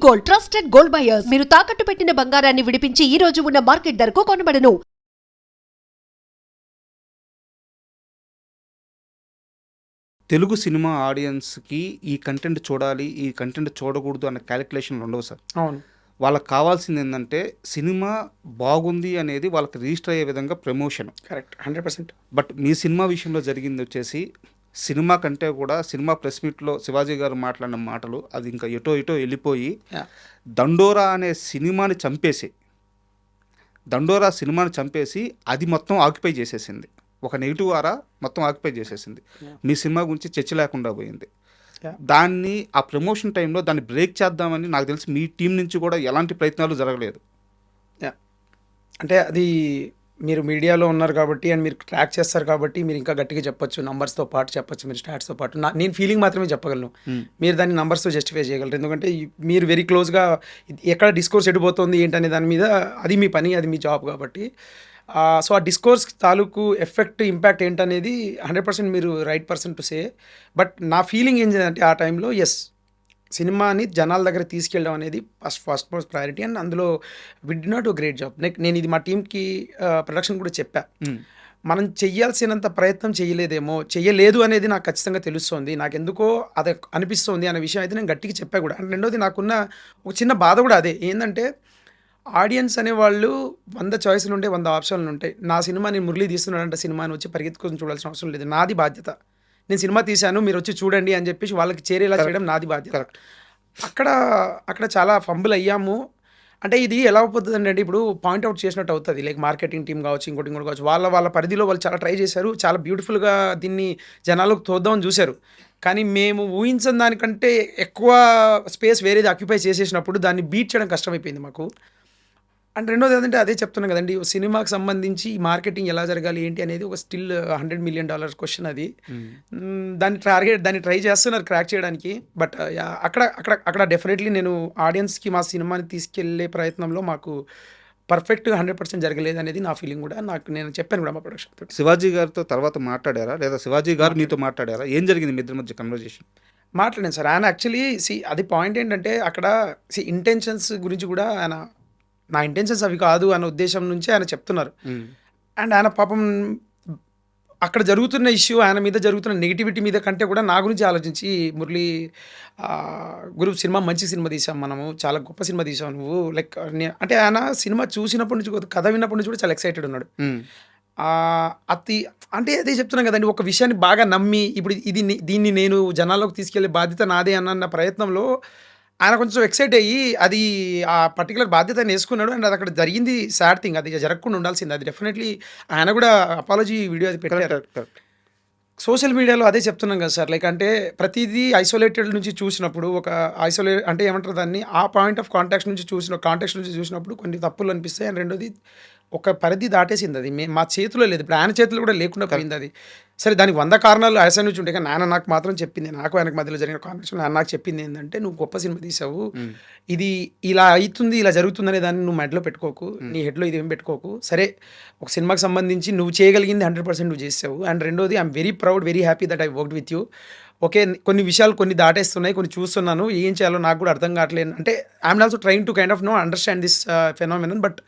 Gold, trusted gold buyers. మీరు తాకట్టు పెట్టిన బంగారాన్ని విడిపించి ఈ రోజు ఉన్న మార్కెట్ ధరకు కొనబడను. తెలుగు సినిమా ఆడియన్స్కి ఈ కంటెంట్ చూడాలి, ఈ కంటెంట్ చూడకూడదు అన్న క్యాలిక్యులేషన్లు ఉండవు సార్. అవును, వాళ్ళకి కావాల్సింది ఏంటంటే సినిమా బాగుంది అనేది వాళ్ళకి రిజిస్టర్ అయ్యే విధంగా promotion. Correct, 100%. But me cinema విషయంలో జరిగింది వచ్చేసి సినిమా కంటే కూడా సినిమా ప్రెస్ మీట్లో శివాజీ గారు మాట్లాడిన మాటలు అది ఇంకా ఎటో వెళ్ళిపోయి దండోరా అనే సినిమాని చంపేసి అది మొత్తం ఆక్యుపై చేసేసింది. ఒక నెగిటివ్ ఆరా మొత్తం ఆక్యుపై చేసేసింది. మీ సినిమా గురించి చర్చ లేకుండా పోయింది. దాన్ని ఆ ప్రమోషన్ టైంలో దాన్ని బ్రేక్ చేద్దామని నాకు తెలిసి మీ టీం నుంచి కూడా ఎలాంటి ప్రయత్నాలు జరగలేదు. అంటే అది మీరు మీడియాలో ఉన్నారు కాబట్టి అండ్ మీరు ట్రాక్ చేస్తారు కాబట్టి మీరు ఇంకా గట్టిగా చెప్పొచ్చు, నంబర్స్తో పాటు చెప్పొచ్చు, మీరు స్టాట్స్తో పాటు. నేను ఫీలింగ్ మాత్రమే చెప్పగలను, మీరు దాన్ని నంబర్స్తో జస్టిఫై చేయగలరు. ఎందుకంటే మీరు వెరీ క్లోజ్గా ఎక్కడ డిస్కోర్స్ ఎడిపోతుంది ఏంటనే దాని మీద అది మీ పని, అది మీ జాబ్ కాబట్టి. సో ఆ డిస్కోర్స్ తాలూకు ఎఫెక్ట్, ఇంపాక్ట్ ఏంటనేది 100% మీరు right person to say. But నా ఫీలింగ్ ఏం చేయాలంటే ఆ టైంలో సినిమాని జనాల దగ్గర తీసుకెళ్ళడం అనేది ఫస్ట్ మోస్ట్ ప్రయారిటీ. అండ్ అందులో we did not do great job. నేను ఇది మా టీంకి ప్రొడక్షన్ కూడా చెప్పా, మనం చెయ్యాల్సినంత ప్రయత్నం చేయలేదు అనేది నాకు ఖచ్చితంగా తెలుస్తుంది. నాకు ఎందుకో అది అనిపిస్తుంది అనే విషయం అయితే నేను గట్టిగా చెప్పా కూడా. అండ్ రెండోది నాకున్న ఒక చిన్న బాధ కూడా అదే, ఏంటంటే ఆడియన్స్ అనేవాళ్ళు 100 చాయిస్లు ఉంటాయి, 100 ఆప్షన్లు ఉంటాయి. నా సినిమా నేను మురళి తీస్తున్నాడంటే సినిమాని వచ్చి పరిగెత్తుకొని చూడాల్సిన అవసరం లేదు, నాది బాధ్యత. నేను సినిమా తీశాను, మీరు వచ్చి చూడండి అని చెప్పేసి వాళ్ళకి చేరేలా చేయడం నాది బాధ్యత. అక్కడ చాలా ఫంబుల్ అయ్యాము. అంటే ఇది ఎలా అవుతుందండి అంటే ఇప్పుడు పాయింట్అవుట్ చేసినట్టు అవుతుంది. లైక్ మార్కెటింగ్ టీం కావచ్చు, ఇంకోటి కావచ్చు, వాళ్ళ పరిధిలో వాళ్ళు చాలా ట్రై చేశారు, చాలా బ్యూటిఫుల్గా దీన్ని జనాలకు తోద్దామని చూశారు. కానీ మేము ఊహించిన దానికంటే ఎక్కువ స్పేస్ వేరేది ఆక్యుపై చేసేసినప్పుడు దాన్ని బీట్ చేయడం కష్టమైపోయింది మాకు. అండ్ రెండోది ఏంటంటే అదే చెప్తున్నాను కదండి, సినిమాకి సంబంధించి మార్కెటింగ్ ఎలా జరగాలి ఏంటి అనేది ఒక స్టిల్ $100 million క్వశ్చన్ అది. దాన్ని ట్రై చేస్తున్నారు క్రాక్ చేయడానికి. బట్ అక్కడ డెఫినెట్లీ నేను ఆడియన్స్కి మా సినిమాని తీసుకెళ్లే ప్రయత్నంలో మాకు పర్ఫెక్ట్గా 100% జరగలేదు అనేది నా ఫీలింగ్ కూడా. నేను చెప్పాను కూడా మా ప్రొడక్షన్ తోటి. శివాజీ గారితో తర్వాత మాట్లాడారా, లేదా శివాజీ గారు మీతో మాట్లాడారా? ఏం జరిగింది మీ ఇద్దరి మధ్య కన్వర్జేషన్? మాట్లాడాను సార్. ఆయన యాక్చువల్లీ అది పాయింట్ ఏంటంటే అక్కడ ఇంటెన్షన్స్ గురించి కూడా ఆయన, నా ఇంటెన్షన్స్ అవి కాదు అన్న ఉద్దేశం నుంచి ఆయన చెప్తున్నారు. అండ్ ఆయన పాపం అక్కడ జరుగుతున్న ఇష్యూ, ఆయన మీద జరుగుతున్న నెగిటివిటీ మీద కంటే కూడా నా గురించి ఆలోచించి, మురళి గురు సినిమా మంచి సినిమా తీసాం, మనము చాలా గొప్ప సినిమా తీసావు నువ్వు, లైక్ అంటే ఆయన సినిమా చూసినప్పటి నుంచి, కథ విన్నప్పటి నుంచి కూడా చాలా ఎక్సైటెడ్ ఉన్నాడు. అంటే అదే చెప్తున్నాను కదండి, ఒక విషయాన్ని బాగా నమ్మి ఇప్పుడు దీన్ని నేను జనాల్లోకి తీసుకెళ్లే బాధ్యత నాదే అన్న ప్రయత్నంలో ఆయన కొంచెం ఎక్సైట్ అయ్యి అది ఆ పర్టికులర్ బాధ్యత వేసుకున్నాడు. అండ్ అది అక్కడ జరిగింది సాడ్ థింగ్, అది జరగకుండా ఉండాల్సింది. అది డెఫినెట్లీ ఆయన కూడా అపాలజీ వీడియో అది పెట్టారు. సోషల్ మీడియాలో అదే చెప్తున్నాం కదా సార్, లైక్ అంటే ప్రతిదీ ఐసోలేటెడ్ నుంచి చూసినప్పుడు, ఒక అంటే ఏమంటారు దాన్ని, ఆ పాయింట్ ఆఫ్ కాంటాక్ట్ నుంచి చూసినప్పుడు కొన్ని తప్పులు అనిపిస్తాయి. అండ్ రెండోది ఒక పరిధి దాటేసింది, అది మా చేతిలో లేదు. ఇప్పుడు ఆయన చేతిలో కూడా లేకుండా పోయింది అది. సరే, దానికి 100 కారణాలు ఆయన నుంచి ఉంటాయి, కానీ నాన్న నాకు మాత్రం చెప్పింది, నాకు ఆయనకు మధ్యలో జరిగిన కాన్వర్సేషన్ ఆయన నాకు చెప్పింది ఏంటంటే, నువ్వు గొప్ప సినిమా తీసావు, ఇది ఇలా అవుతుంది, ఇలా జరుగుతుంది అనే దాన్ని నువ్వు మెడలో పెట్టుకోకు, నీ హెడ్లో ఇది ఏం పెట్టుకోకు. సరే, ఒక సినిమాకి సంబంధించి నువ్వు చేయగలిగింది 100% నువ్వు చేసావు. అండ్ రెండోది I'm very proud, very happy that I worked with you. Okay, కొన్ని విషయాలు కొన్ని దాటేస్తున్నాయి, కొన్ని చూస్తున్నాను, ఏం చేయాలో నాకు కూడా అర్థం కావట్లేదు. అంటే I'm also trying to kind of understand this phenomenon. But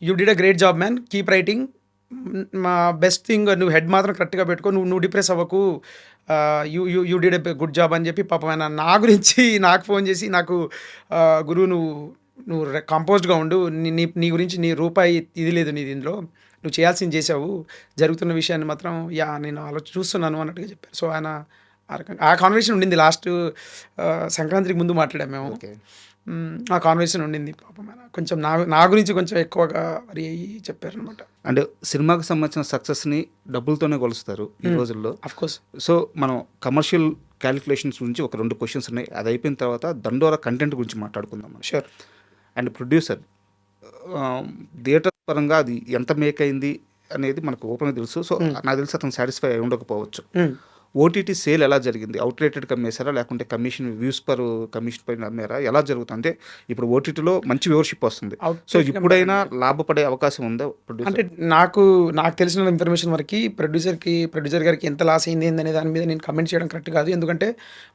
you did a great job man, keep writing. మా బెస్ట్ థింగ్, నువ్వు హెడ్ మాత్రం కరెక్ట్గా పెట్టుకో, నువ్వు డిప్రెస్ అవ్వకు, you did a good job అని చెప్పి పాపం ఆయన నా గురించి నాకు ఫోన్ చేసి, నాకు గురువు నువ్వు కంపోజ్డ్గా ఉండు, నీ గురించి నీ రూపాయి ఇది లేదు నీ దీనిలో, నువ్వు చేయాల్సింది చేసావు, జరుగుతున్న విషయాన్ని మాత్రం నేను చూస్తున్నాను అన్నట్టుగా చెప్పారు. సో ఆయన ఆ కాన్వర్సేషన్ ఉండింది. లాస్ట్ సంక్రాంతికి ముందు మాట్లాడాము మేము. ఆ కాన్వర్సేషన్ ఉండింది. పాపం కొంచెం నా గురించి కొంచెం ఎక్కువగా వరి అయ్యి చెప్పారు అనమాట. అంటే సినిమాకి సంబంధించిన సక్సెస్ని డబ్బులతోనే కొలుస్తారు ఈ రోజుల్లో. అఫ్కోర్స్. సో మనం కమర్షియల్ క్యాలిక్యులేషన్స్ గురించి ఒక 2 క్వశ్చన్స్ ఉన్నాయి, అది అయిపోయిన తర్వాత దండోరా కంటెంట్ గురించి మాట్లాడుకుందాం. షూర్. అండ్ ప్రొడ్యూసర్ థియేటర్ పరంగా అది ఎంత మేక్ అయింది అనేది మనకు ఓపెన్గా తెలుసు. సో నాకు తెలిసి అతను సాటిస్ఫై అయి ఉండకపోవచ్చు. ఓటీటీ సేల్ ఎలా జరిగింది? అవుట్రేటెడ్‌గా అమ్మేసారా? లేకుంటే వ్యూస్ పర్ కమిషన్ పైన అమ్మారా? ఎలా జరుగుతుంది? అంటే ఇప్పుడు ఓటీటీలో మంచి వ్యూవర్‌షిప్ వస్తుంది. సో, అవుట్రేటెడ్‌గా ఇప్పుడైనా లాభపడే అవకాశం ఉందా ప్రొడ్యూసర్? అంటే నాకు తెలిసిన ఇన్ఫర్మేషన్ వరకి ప్రొడ్యూసర్ గారికి ఎంత లాస్ అయింది ఏందనే దాని మీద నేను కమెంట్ చేయడం కరెక్ట్ కాదు. ఎందుకంటే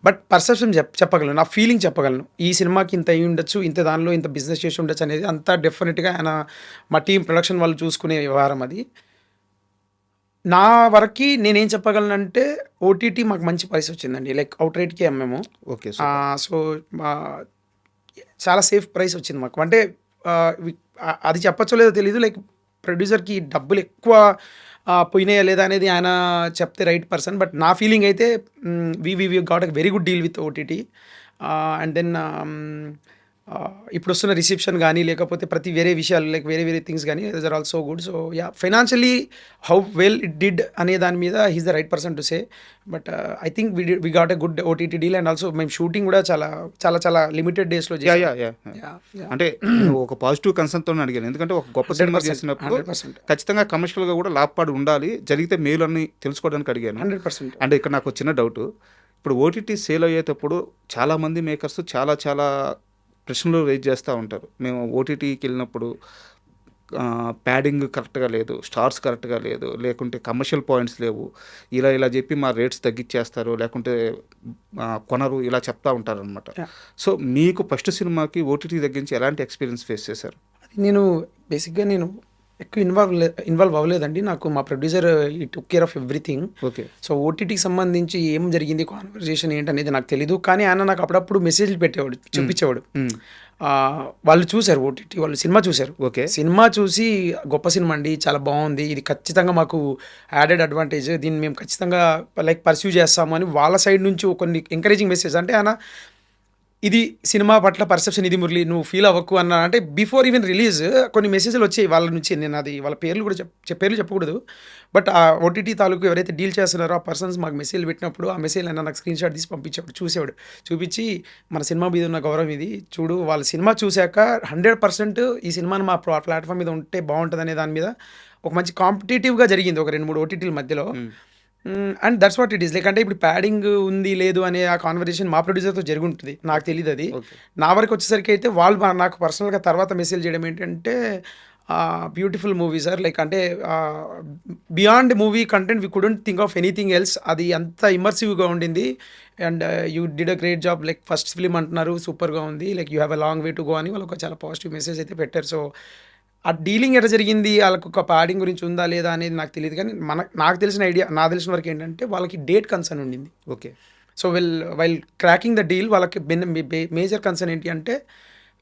బట్ పర్సెప్షన్ చెప్పగలను, నా ఫీలింగ్ చెప్పగలను. ఈ సినిమాకి ఇంత అయ్యి ఉండొచ్చు, ఇంత దానిలో ఇంత బిజినెస్ చేసి ఉండొచ్చు అనేది అంతా డెఫినెట్గా ఆయన మా టీం ప్రొడక్షన్ వాళ్ళు చూసుకునే వ్యవహారం అది. నా వరకి నేనేం చెప్పగలనంటే ఓటీటీ మాకు మంచి ప్రైస్ వచ్చిందండి. లైక్ అవుట్ రేట్‌కి అమ్మాము. ఓకే. సో చాలా సేఫ్ ప్రైస్ వచ్చింది మాకు. అంటే అది చెప్పచ్చో లేదో తెలీదు. లైక్ ప్రొడ్యూసర్‌కి డబ్బులు ఎక్కువ పోయినాయా లేదా అనేది ఆయన చెప్తే రైట్ పర్సన్. బట్ నా ఫీలింగ్ అయితే we got a very good deal with OTT. And then ఇప్పుడు వస్తున్న రిసెప్షన్ కానీ లేకపోతే ప్రతి వేరే విషయాలు లైక్ వేరే థింగ్స్ కానీ there are also good. So yeah, financially how well it did అనే దాని మీద he's the right person to say. But I think we got a good OTT deal. And also మేము షూటింగ్ కూడా చాలా limited డేస్లో yeah! అంటే నేను ఒక పాజిటివ్ కన్సర్న్‌తోనే అడిగాను. ఎందుకంటే ఒక గొప్ప సినిమా చేసినప్పుడు 100% ఖచ్చితంగా కమర్షియల్‌గా కూడా లాభపడి ఉండాలి. జరిగితే మేలు అని తెలుసుకోవడానికి అడిగాను. 100%. అంటే ఇక్కడ నాకు ఒక చిన్న డౌటు. ఇప్పుడు ఓటీటీ సేల్ అయ్యేటప్పుడు చాలామంది మేకర్స్ చాలా ప్రశ్నలు రైజ్ చేస్తూ ఉంటారు. మేము ఓటీటీకి వెళ్ళినప్పుడు ప్యాడింగ్ కరెక్ట్గా లేదు, స్టార్స్ కరెక్ట్గా లేదు, లేకుంటే కమర్షియల్ పాయింట్స్ లేవు, ఇలా చెప్పి మా రేట్స్ తగ్గించేస్తారు, లేకుంటే కొనరు, ఇలా చెప్తా ఉంటారనమాట. సో మీకు ఫస్ట్ సినిమాకి ఓటీటీ తగ్గించి ఎలాంటి ఎక్స్పీరియన్స్ ఫేస్ చేశారు? నేను బేసిక్గా ఎక్కువ ఇన్వాల్వ్ అవ్వలేదండి. నాకు మా ప్రొడ్యూసర్ ఈ took care of everything. Okay. So ఓటీటీకి సంబంధించి ఏం జరిగింది, కాన్వర్జేషన్ ఏంటనేది నాకు తెలీదు. కానీ ఆయన నాకు అప్పుడప్పుడు మెసేజ్లు పెట్టేవాడు, చూపించేవాడు. వాళ్ళు చూశారు, ఓటీటీ వాళ్ళు సినిమా చూశారు. ఓకే. సినిమా చూసి గొప్ప సినిమా అండి, చాలా బాగుంది, ఇది ఖచ్చితంగా మాకు యాడెడ్ అడ్వాంటేజ్, దీన్ని మేము ఖచ్చితంగా లైక్ పర్స్యూ చేస్తాము అని వాళ్ళ సైడ్ నుంచి కొన్ని ఎంకరేజింగ్ మెసేజ్. అంటే ఆయన ఇది సినిమా పట్ల పర్సెప్షన్ ఇది మురళి, నువ్వు ఫీల్ అవ్వకు అన్న. అంటే బిఫోర్ ఈవెన్ రిలీజ్ కొన్ని మెసేజ్లు వచ్చాయి వాళ్ళ నుంచి. నేను అది వాళ్ళ పేర్లు కూడా పేర్లు చెప్పకూడదు. బట్ ఆ ఓటీటీ తాలూకు ఎవరైతే డీల్ చేస్తున్నారో ఆ పర్సన్స్ మాకు మెసేజ్లు పెట్టినప్పుడు ఆ మెసేజ్ అయినా నాకు స్క్రీన్ షాట్ తీసి పంపించేవాడు, చూపించి మన సినిమా మీద ఉన్న గౌరవం ఇది చూడు. వాళ్ళ సినిమా చూశాక 100% ఈ సినిమాని మా ప్లాట్ఫామ్ మీద ఉంటే బాగుంటుంది అనే దాని మీద ఒక మంచి కాంపిటేటివ్గా జరిగింది ఒక 2-3 ఓటీటీల మధ్యలో. And that's what it is. Like అంటే ఇప్పుడు ప్యాడింగ్ ఉంది లేదు అనే ఆ కాన్వర్జేషన్ మా ప్రొడ్యూసర్తో జరిగి ఉంటుంది, నాకు తెలియదు అది. నా వరకు వచ్చేసరికి అయితే వాళ్ళు నాకు పర్సనల్గా తర్వాత మెసేజ్ చేయడం ఏంటంటే బ్యూటిఫుల్ మూవీ సార్, లైక్ అంటే beyond movie content we couldn't think of anything else, అది అంత ఇమ్మర్సివ్గా ఉండింది. And you did a great job, like first film అంటున్నారు, సూపర్గా ఉంది, like you have a long way to go అని వాళ్ళు ఒక చాలా పాజిటివ్ మెసేజ్ అయితే పెట్టారు. సో ఆ డీలింగ్ ఎట్లా జరిగింది, వాళ్ళకు ఒక ప్యాడింగ్ గురించి ఉందా లేదా అనేది నాకు తెలియదు. కానీ నాకు తెలిసిన వరకు ఏంటంటే వాళ్ళకి డేట్ కన్సర్న్ ఉండింది. Okay. So while cracking the deal వాళ్ళకి మేజర్ కన్సర్న్ ఏంటి అంటే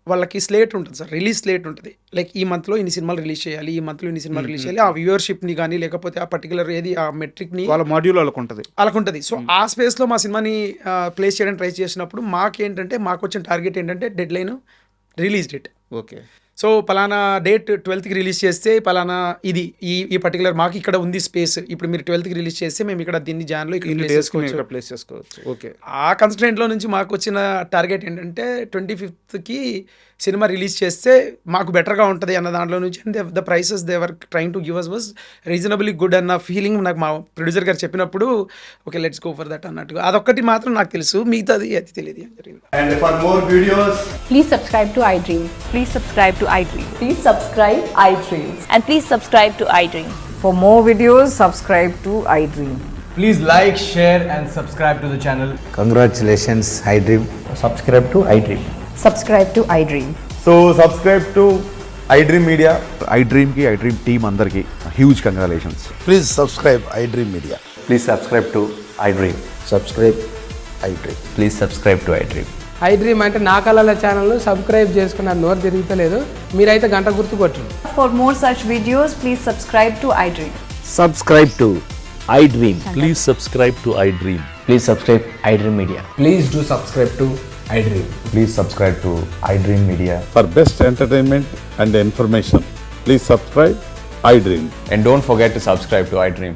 వాళ్ళకి స్లేట్ ఉంటుంది సార్, రిలీజ్ స్లేట్ ఉంటుంది. లైక్ ఈ మంత్లో ఇన్ని సినిమాలు రిలీజ్ చేయాలి, ఈ మంత్లో ఇన్ని సినిమాలు రిలీజ్ చేయాలి. ఆ వ్యూవర్షిప్ని కానీ లేకపోతే ఆ పర్టికులర్ ఏది ఆ మెట్రిక్ని వాళ్ళ మాడ్యూల్ వాళ్ళకు ఉంటుంది. సో ఆ స్పేస్లో మా సినిమాని ప్లేస్ చేయడానికి ట్రై చేసినప్పుడు మాకు వచ్చిన టార్గెట్ ఏంటంటే dead line release date. Okay. So పలానా డేట్ 12కి రిలీజ్ చేస్తే పలానా ఇది ఈ పర్టికులర్ మాకు ఇక్కడ ఉంది స్పేస్, ఇప్పుడు మీరు 12కి రిలీజ్ చేస్తే మేము ఇక్కడ దీన్ని జాన్లో ఇక్కడ ప్లేస్ చేసుకోవచ్చు. ఓకే. ఆ కన్స్ట్రెంట్లో నుంచి మాకు వచ్చిన టార్గెట్ ఏంటంటే 25కి సినిమా రిలీజ్ చేస్తే మాకు బెటర్గా ఉంటుంది అన్న దాంట్లో నుంచి. And the prices they were trying to give us was reasonably good అన్న ఫీలింగ్ నాకు మా ప్రొడ్యూసర్ గారు చెప్పినప్పుడు okay let's go for that అన్నట్టుగా. అదొక్కటి మాత్రం నాకు తెలుసు, మిగతాది అది తెలియదు ఏం జరిగింది. And for more videos, Please subscribe to iDream. Please subscribe to iDream. Please subscribe iDream. And please subscribe to iDream. For more videos, subscribe to iDream. please like, share and subscribe to the channel. Congratulations, iDream. Subscribe to iDream. Subscribe to iDream. So subscribe to iDream Media. iDream team అందరికి huge congratulations. Please subscribe iDream Media. Please subscribe to iDream. Subscribe iDream. Please subscribe to iDream. iDream అంటే నా కళల ఛానల్ను subscribe చేసుకున్న నోరు తిరుగుతలేదు, మీరైతే గంట గుర్తు కొట్టండి. For more such videos, please subscribe to iDream. Subscribe to iDream. Please subscribe to iDream. Please subscribe iDream Media. Please do subscribe to iDream. Please subscribe to iDream Media. For best entertainment and information, please subscribe iDream. And don't forget to subscribe to iDream.